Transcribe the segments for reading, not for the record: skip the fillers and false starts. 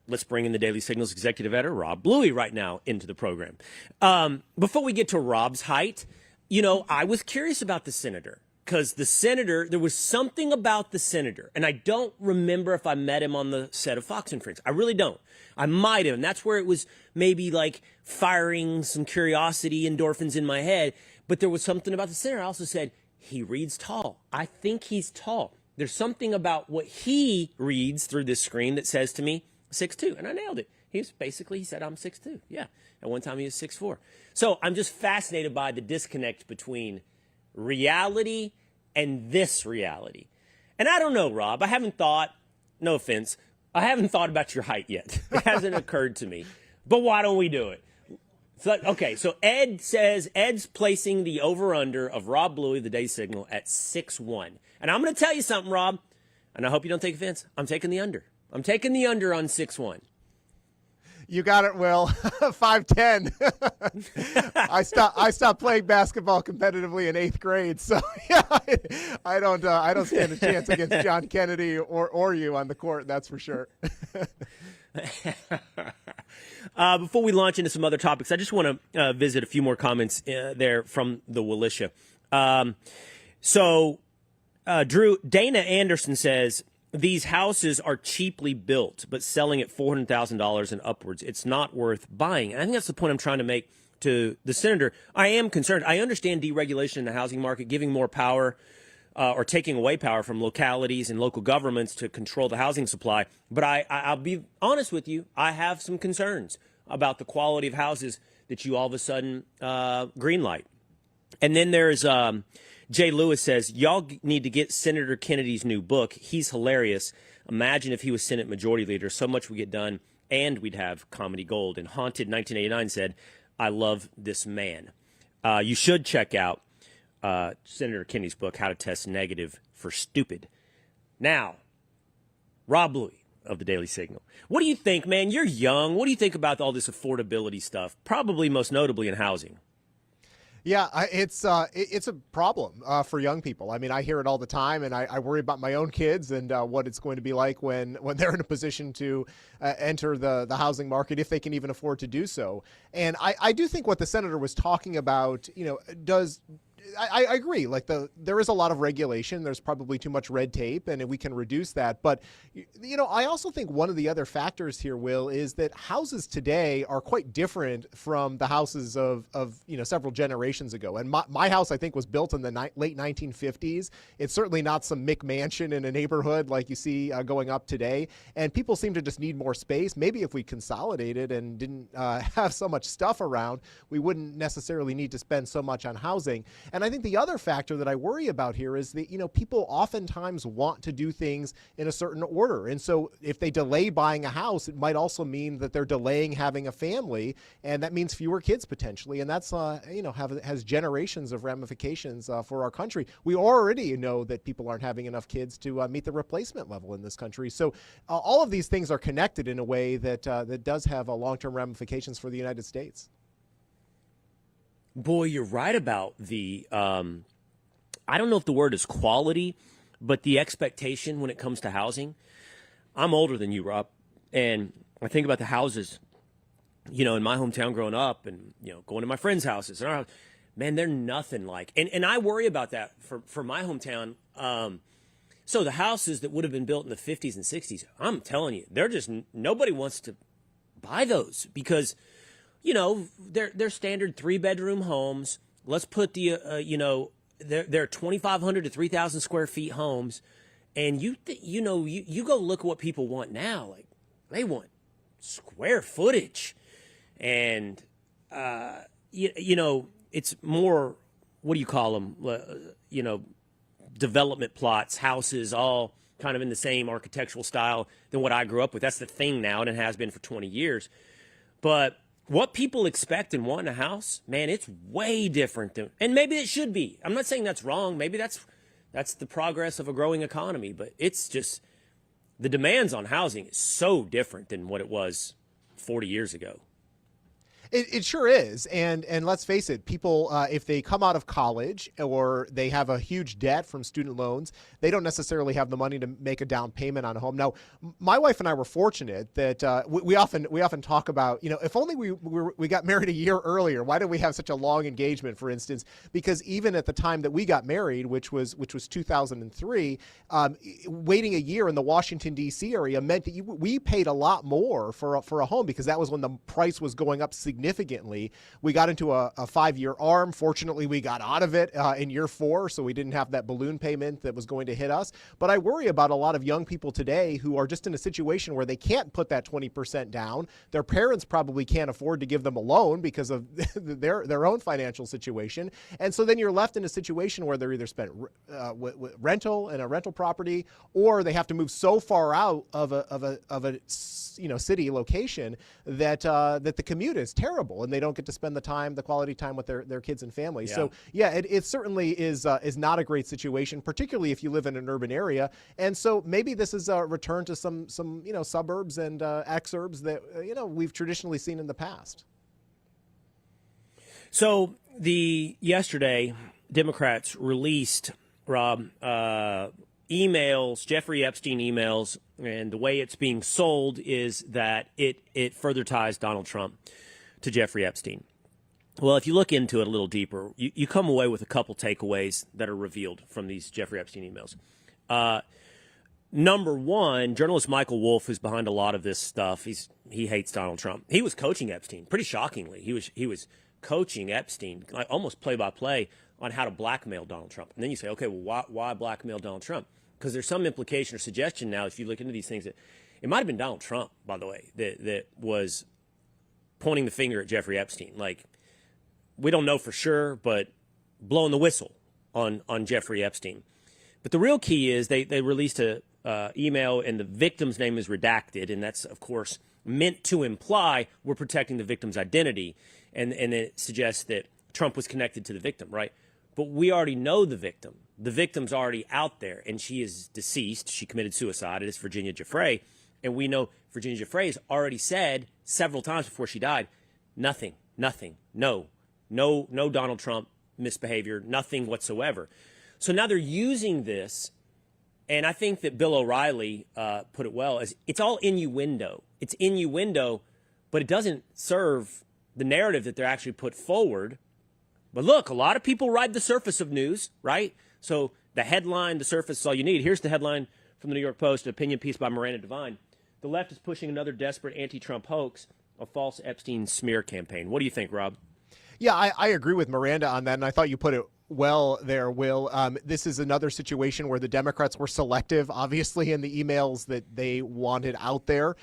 let's bring in the Daily Signal's executive editor, Rob Bluey, right now into the program. Before we get to Rob's height, I was curious about the senator. Because the senator, there was something about the senator, and I don't remember if I met him on the set of Fox and Friends. I really don't. I might have, and that's where it was maybe like firing some curiosity endorphins in my head. But there was something about the senator. I also said, he reads tall. I think he's tall. There's something about what he reads through this screen that says to me 6'2", and I nailed it. He said, I'm 6'2". Yeah, at one time he was 6'4". So I'm just fascinated by the disconnect between reality and this reality. And I don't know, Rob, I haven't thought about your height yet. It hasn't occurred to me. But why don't we do it? So Ed's placing the over-under of Rob Bluey, the Day Signal, at 6'1". And I'm going to tell you something, Rob, and I hope you don't take offense. I'm taking the under. I'm taking the under on 6'1". You got it, Will. 5'10". I stopped playing basketball competitively in 8th grade, so yeah, I don't stand a chance against John Kennedy or you on the court. That's for sure. Before we launch into some other topics, I just want to visit a few more comments there from the Willisha. Drew, Dana Anderson says, these houses are cheaply built, but selling at $400,000 and upwards. It's not worth buying. And I think that's the point I'm trying to make to the senator. I am concerned. I understand deregulation in the housing market, giving more power or taking away power from localities and local governments to control the housing supply. But I'll be honest with you. I have some concerns about the quality of houses that you all of a sudden greenlight. And then there's Jay Lewis says, y'all need to get Senator Kennedy's new book. He's hilarious. Imagine if he was Senate Majority Leader. So much would get done, and we'd have comedy gold. And Haunted 1989 said, I love this man. You should check out Senator Kennedy's book, How to Test Negative for Stupid. Now, Rob Bluey of the Daily Signal. What do you think, man? You're young. What do you think about all this affordability stuff, probably most notably in housing? Yeah, it's a problem for young people. I mean, I hear it all the time, and I worry about my own kids and what it's going to be like when they're in a position to enter the housing market, if they can even afford to do so. And I do think what the senator was talking about, I agree. Like there is a lot of regulation. There's probably too much red tape, and we can reduce that. But, I also think one of the other factors here, Will, is that houses today are quite different from the houses of several generations ago. And my house, I think, was built in the late 1950s. It's certainly not some McMansion in a neighborhood like you see going up today. And people seem to just need more space. Maybe if we consolidated and didn't have so much stuff around, we wouldn't necessarily need to spend so much on housing. And I think the other factor that I worry about here is that, people oftentimes want to do things in a certain order. And so if they delay buying a house, it might also mean that they're delaying having a family. And that means fewer kids potentially. And that's, has generations of ramifications for our country. We already know that people aren't having enough kids to meet the replacement level in this country. So all of these things are connected in a way that does have long-term ramifications for the United States. Boy, you're right about the, I don't know if the word is quality, but the expectation when it comes to housing. I'm older than you, Rob, and I think about the houses, in my hometown growing up and, going to my friends' houses. Man, they're nothing like, and I worry about that for my hometown. So the houses that would have been built in the 50s and 60s, I'm telling you, nobody wants to buy those because they're standard 3-bedroom homes. Let's put they're 2,500 to 3,000 square feet homes, and you go look at what people want now. Like they want square footage, and it's more, what do you call them? Development plots, houses, all kind of in the same architectural style than what I grew up with. That's the thing now, and it has been for 20 years. But what people expect and want in a house, man, it's way different than, and maybe it should be. I'm not saying that's wrong. Maybe that's the progress of a growing economy, but it's just the demands on housing is so different than what it was 40 years ago. It sure is, and let's face it, people if they come out of college or they have a huge debt from student loans, they don't necessarily have the money to make a down payment on a home. Now, my wife and I were fortunate that we often talk about, if only we got married a year earlier. Why did we have such a long engagement, for instance? Because even at the time that we got married, which was 2003, waiting a year in the Washington D.C. area meant that we paid a lot more for a home, because that was when the price was going up significantly. We got into a 5-year ARM. Fortunately, we got out of it in year 4, so we didn't have that balloon payment that was going to hit us. But I worry about a lot of young people today who are just in a situation where they can't put that 20% down. Their parents probably can't afford to give them a loan because of their own financial situation. And so then you're left in a situation where they're either spent with rental in a rental property, or they have to move so far out of a city location that the commute is terrible, and they don't get to spend the quality time with their kids and families. Yeah. So yeah, it certainly is not a great situation, particularly if you live in an urban area. And so maybe this is a return to some suburbs and exurbs that we've traditionally seen in the past. So yesterday, Democrats released, Rob, emails, Jeffrey Epstein emails, and the way it's being sold is that it further ties Donald Trump to Jeffrey Epstein. Well, if you look into it a little deeper, you come away with a couple takeaways that are revealed from these Jeffrey Epstein emails. Number one, journalist Michael Wolff, who's behind a lot of this stuff, he hates Donald Trump. He was coaching Epstein, pretty shockingly. He was coaching Epstein, like almost play-by-play, on how to blackmail Donald Trump. And then you say, okay, well, why blackmail Donald Trump? Because there's some implication or suggestion now, if you look into these things, that it might have been Donald Trump, by the way, that was pointing the finger at Jeffrey Epstein. Like, we don't know for sure, but blowing the whistle on Jeffrey Epstein. But the real key is they released a email, and the victim's name is redacted, and that's, of course, meant to imply we're protecting the victim's identity, and it suggests that Trump was connected to the victim, right? But we already know the victim. The victim's already out there, and she is deceased. She committed suicide. It is Virginia Giuffre, and we know Virginia Giuffre has already said several times before she died, nothing, no Donald Trump misbehavior, nothing whatsoever. So now they're using this, and I think that Bill O'Reilly put it well, as it's all innuendo. It's innuendo, but it doesn't serve the narrative that they're actually put forward. But look, a lot of people ride the surface of news, right? So the headline, the surface is all you need. Here's the headline from the New York Post, an opinion piece by Miranda Devine. The left is pushing another desperate anti-Trump hoax, a false Epstein smear campaign. What do you think, Rob? Yeah, I agree with Miranda on that, and I thought you put it well there, Will. This is another situation where the Democrats were selective, obviously, in the emails that they wanted out there.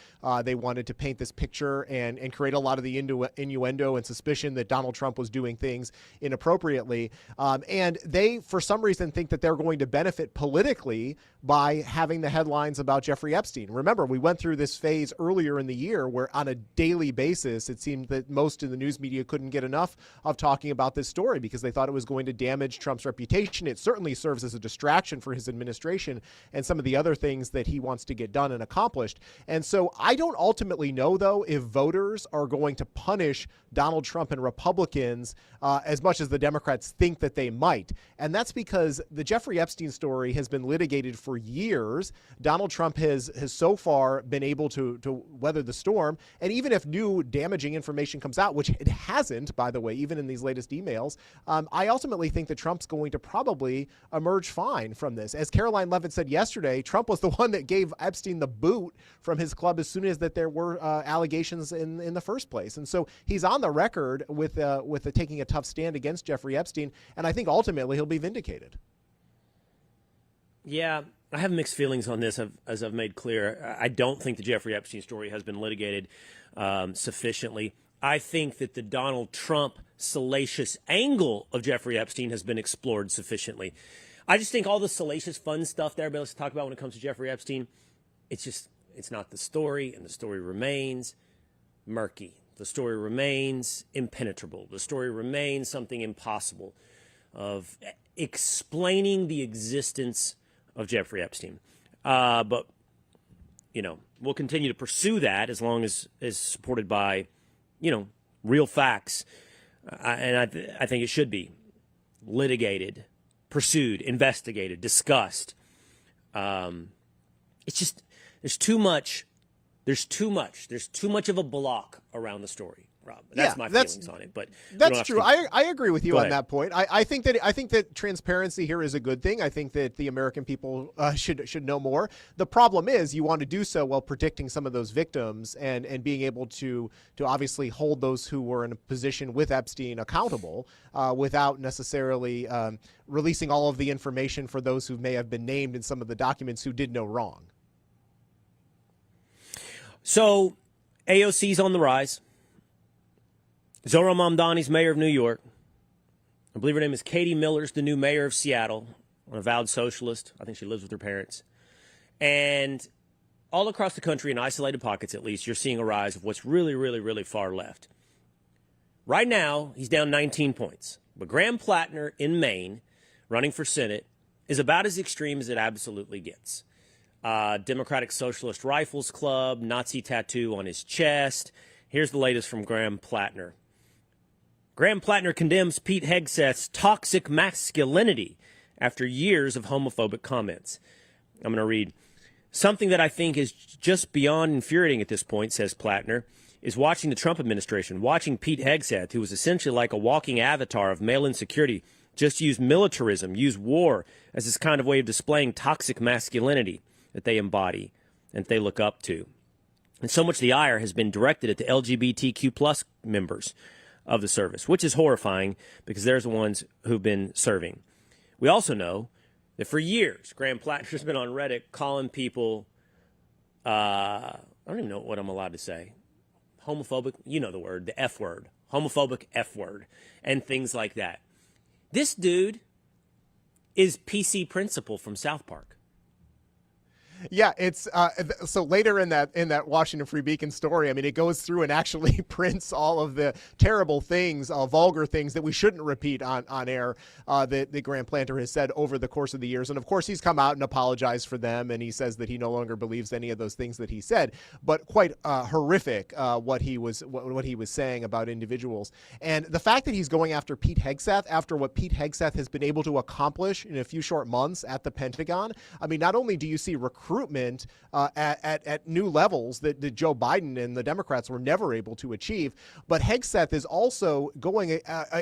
They wanted to paint this picture and create a lot of the innuendo and suspicion that Donald Trump was doing things inappropriately. And they, for some reason, think that they're going to benefit politically by having the headlines about Jeffrey Epstein. Remember, we went through this phase earlier in the year where on a daily basis, it seemed that most of the news media couldn't get enough of talking about this story because they thought it was going to damage Trump's reputation. It certainly serves as a distraction for his administration and some of the other things that he wants to get done and accomplished. And so I don't ultimately know, though, if voters are going to punish Donald Trump and Republicans as much as the Democrats think that they might. And that's because the Jeffrey Epstein story has been litigated for years. Donald Trump has so far been able to weather the storm. And even if new damaging information comes out, which it hasn't, by the way, even in these latest emails, I ultimately think that Trump's going to probably emerge fine from this. As Caroline Levitt said yesterday, Trump was the one that gave Epstein the boot from his club as soon as that there were allegations in the first place. And so he's on the record with taking a tough stand against Jeffrey Epstein, and I think ultimately he'll be vindicated. Yeah, I have mixed feelings on this, as I've made clear. I don't think the Jeffrey Epstein story has been litigated sufficiently. I think that the Donald Trump salacious angle of Jeffrey Epstein has been explored sufficiently. I just think all the salacious fun stuff that everybody likes to talk about when it comes to Jeffrey Epstein, it's not the story, and the story remains murky. The story remains impenetrable. The story remains something impossible of explaining the existence of Jeffrey Epstein. But, we'll continue to pursue that as long as supported by, real facts, and I think it should be litigated, pursued, investigated, discussed. It's just there's too much of a block around the story, Rob. That's my feelings on it. But that's true. I agree with you on that point. I think that transparency here is a good thing. I think that the American people should know more. The problem is you want to do so while protecting some of those victims and being able to obviously hold those who were in a position with Epstein accountable without necessarily releasing all of the information for those who may have been named in some of the documents who did no wrong. So AOC's on the rise. Zohran Mamdani's mayor of New York. I believe her name is Katie Miller's the new mayor of Seattle, an avowed socialist. I think she lives with her parents. And all across the country, in isolated pockets at least, you're seeing a rise of what's really, really, really far left. Right now, he's down 19 points. But Graham Platner in Maine, running for Senate, is about as extreme as it absolutely gets. Democratic Socialist Rifles Club, Nazi tattoo on his chest. Here's the latest from Graham Platner. Graham Platner condemns Pete Hegseth's toxic masculinity after years of homophobic comments. I'm going to read. Something that I think is just beyond infuriating at this point, says Platner, is watching the Trump administration, watching Pete Hegseth, who was essentially like a walking avatar of male insecurity, just use militarism, use war as this kind of way of displaying toxic masculinity that they embody and that they look up to. And so much the ire has been directed at the LGBTQ plus members of the service, which is horrifying because they're the ones who've been serving. We also know that for years, Graham Platner's been on Reddit calling people, I don't even know what I'm allowed to say, homophobic, you know the word, the F word, homophobic F word, and things like that. This dude is PC Principal from South Park. Yeah, it's so later in that Washington Free Beacon story, I mean, it goes through and actually prints all of the terrible things, vulgar things that we shouldn't repeat on air that Graham Platner has said over the course of the years. And of course, he's come out and apologized for them, and he says that he no longer believes any of those things that he said. But quite horrific what he was saying about individuals. And the fact that he's going after Pete Hegseth, after what Pete Hegseth has been able to accomplish in a few short months at the Pentagon, I mean, not only do you see recruitment at new levels that Joe Biden and the Democrats were never able to achieve, but Hegseth is also going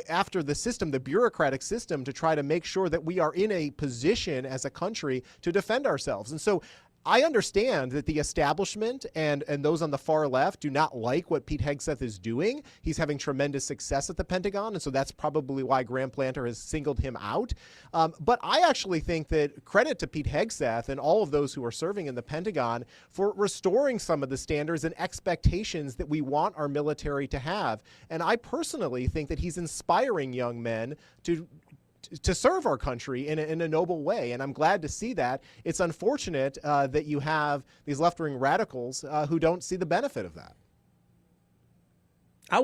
after the system, the bureaucratic system, to try to make sure that we are in a position as a country to defend ourselves. And so I understand that the establishment and those on the far left do not like what Pete Hegseth is doing. He's having tremendous success at the Pentagon, and so that's probably why Graham Platner has singled him out. But I actually think that credit to Pete Hegseth and all of those who are serving in the Pentagon for restoring some of the standards and expectations that we want our military to have. And I personally think that he's inspiring young men to serve our country in a noble way. And I'm glad to see that. It's unfortunate that you have these left-wing radicals who don't see the benefit of that. I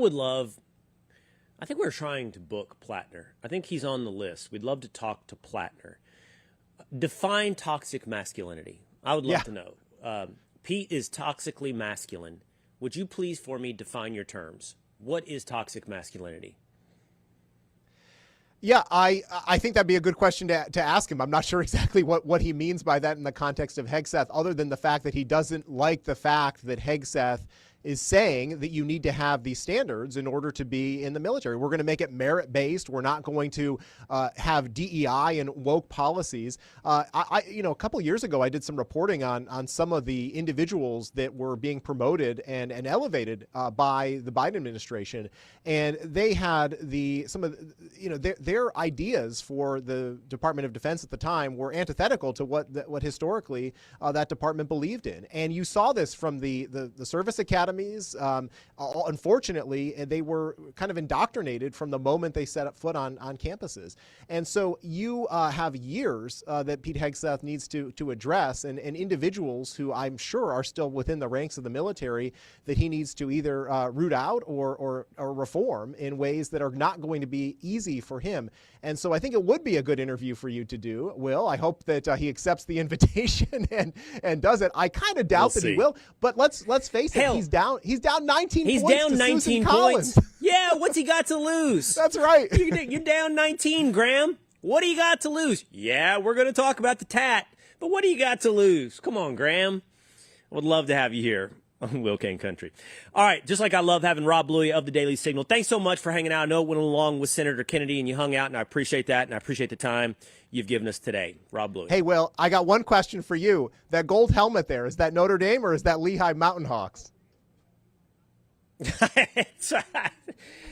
think we're trying to book Platner. I think he's on the list. We'd love to talk to Platner. Define toxic masculinity. I would love to know. Pete is toxically masculine. Would you please for me define your terms? What is toxic masculinity? Yeah, I think that'd be a good question to ask him. I'm not sure exactly what he means by that in the context of Hegseth, other than the fact that he doesn't like the fact that Hegseth is saying that you need to have these standards in order to be in the military. We're going to make it merit-based. We're not going to have DEI and woke policies. A couple of years ago, I did some reporting on some of the individuals that were being promoted and elevated by the Biden administration, and they had their ideas for the Department of Defense at the time were antithetical to what historically that department believed in. And you saw this from the service academy. Unfortunately, they were kind of indoctrinated from the moment they set up foot on campuses. And so you have years that Pete Hegseth needs to address, and individuals who I'm sure are still within the ranks of the military that he needs to either root out or reform in ways that are not going to be easy for him. And so I think it would be a good interview for you to do, Will. I hope that he accepts the invitation and does it. I kind of doubt that he will, but let's face it, he's down 19 points. He's down 19 points. Yeah. Yeah, what's he got to lose? That's right. You're down 19, Graham. What do you got to lose? Yeah, we're going to talk about the tat, but what do you got to lose? Come on, Graham. I would love to have you here on Cain Country. All right, just like I love having Rob Bluey of the Daily Signal. Thanks so much for hanging out. I know it went along with Senator Kennedy, and you hung out, and I appreciate that, and I appreciate the time you've given us today. Rob Bluey. Hey, Will, I got one question for you. That gold helmet there, is that Notre Dame or is that Lehigh Mountain Hawks?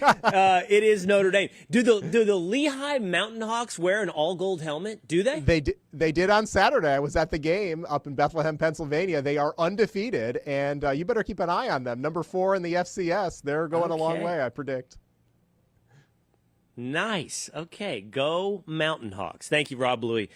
It is Notre Dame. Do the Lehigh Mountain Hawks wear an all gold helmet? Do they? They did on Saturday. I was at the game up in Bethlehem, Pennsylvania. They are undefeated, and you better keep an eye on them. Number 4 in the FCS. They're going a long way, I predict. Nice. Okay, go Mountain Hawks. Thank you, Rob Bluey.